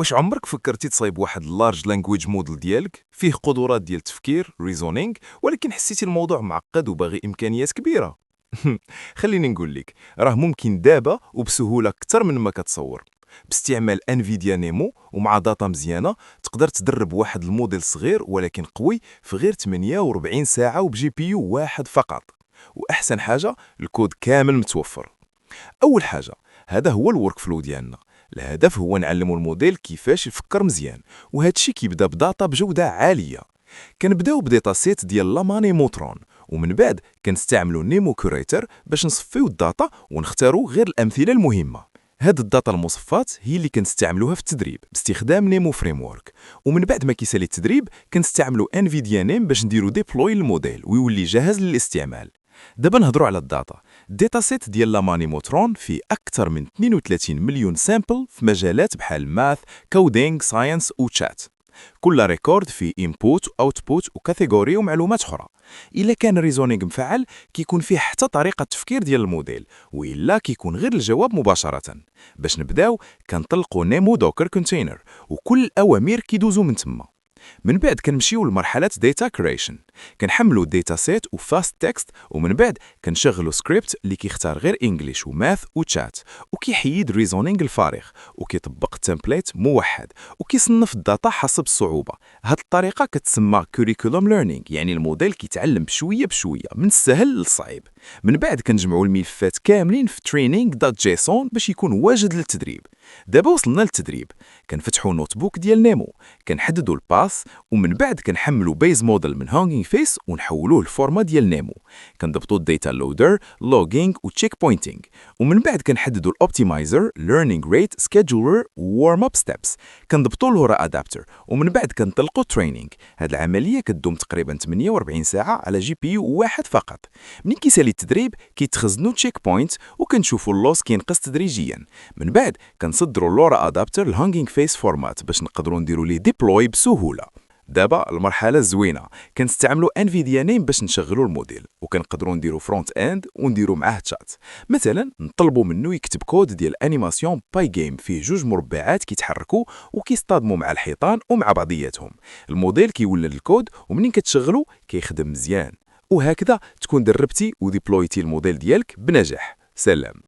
واش عمرك فكرتي تصايب واحد اللارج لانجويج موديل ديالك فيه قدرات ديال التفكير ريزونينغ، ولكن حسيتي الموضوع معقد وباغي امكانيات كبيره؟ خليني نقول لك، راه ممكن دابا وبسهوله اكثر من ما كتصور. باستعمال انفيديا نيمو ومع داتا مزيانه تقدر تدرب واحد الموديل صغير ولكن قوي في غير 48 ساعه وبجي بي يو واحد فقط. واحسن حاجه، الكود كامل متوفر. اول حاجه، هذا هو الورك فلو ديالنا. الهدف هو نعلموا الموديل كيفاش يفكر مزيان، وهذا الشيء كيبدا بداتا بجوده عاليه. كنبداو بديتا سيت ديال لاماني موترون، ومن بعد كنستعملوا نيمو كوريتر باش نصفيو الداتا ونختاروا غير الامثله المهمه. هاد الداتا المصفات هي اللي كنستعملوها في التدريب باستخدام نيمو فريمورك. ومن بعد ما كيسالي التدريب كنستعملوا انفيديا نيم باش نديروا ديبلوي للموديل ويولي جاهز للاستعمال. دابا نهضروا على الداتا. الداتا سيت ديال لاماني موترون فيه أكثر من 32 مليون سامبل في مجالات بحال ماث، كودينغ، ساينس وتشات. كل ريكورد فيه انبوت اوتبوت وكاتيجوري ومعلومات اخرى. الا كان ريزونينغ مفعل كيكون فيه حتى طريقه التفكير ديال الموديل، والا كيكون غير الجواب مباشره. باش نبداو كنطلقوا نيمو دوكر كونتينر، وكل الاوامر كيدوزوا من تما. من بعد كنمشيو لمرحله داتا كريشن. كنحملوا الداتا سيت وفاست تكست، ومن بعد كنشغلوا سكريبت اللي كيختار غير انجليش وماث وتشات، وكيحيد ريزونينغ الفارغ، وكيطبق تمبليت موحد، وكيصنف الداتا حسب الصعوبه. هاد الطريقه كتسمى كوريكولوم ليرنينغ، يعني الموديل كيتعلم بشويه بشويه من السهل للصعيب. من بعد كنجمعوا الملفات كاملين في training.json باش يكون واجد للتدريب. دابا وصلنا للتدريب. كنفتحوا نوت بوك ديال نيمو، كنحددوا الباس، ومن بعد كنحملوا بيز موديل من هانغينغ فيس ونحولوه للفورما ديال نيمو. كنضبطوا الداتا لودر، لوغينغ وتشيك بوينتينغ، ومن بعد كنحددوا الاوبتمايزر، ليرنينغ ريت، سكيدجولر وورم اب ستيبس. كنضبطوا لورا ادابتر، ومن بعد كنطلقوا ترينينغ. هاد العمليه كدوم تقريبا 48 ساعه على جي بي يو واحد فقط. منين كيسالي التدريب كيتخزنوا تشيك بوينت، وكنشوفوا اللوس كينقص تدريجيا. من بعد كنصدروا لورا ادابتر الهانغينغ فيس فورمات باش نقدروا نديروا ليه ديبلوي بسهوله. دابا المرحله الزوينه، كنستعملوا انفيديا نيم باش نشغلوا الموديل، وكنقدروا نديروا فرونت اند ونديروا معاه تشات. مثلا نطلبوا منه يكتب كود ديال انيماسيون باي جيم فيه جوج مربعات كيتحركوا وكيصطادموا مع الحيطان ومع بعضياتهم. الموديل كيولد الكود، ومنين كتشغلوا كيخدم مزيان. وهكذا تكون دربتي وديبلويتي الموديل ديالك بنجاح. سلام.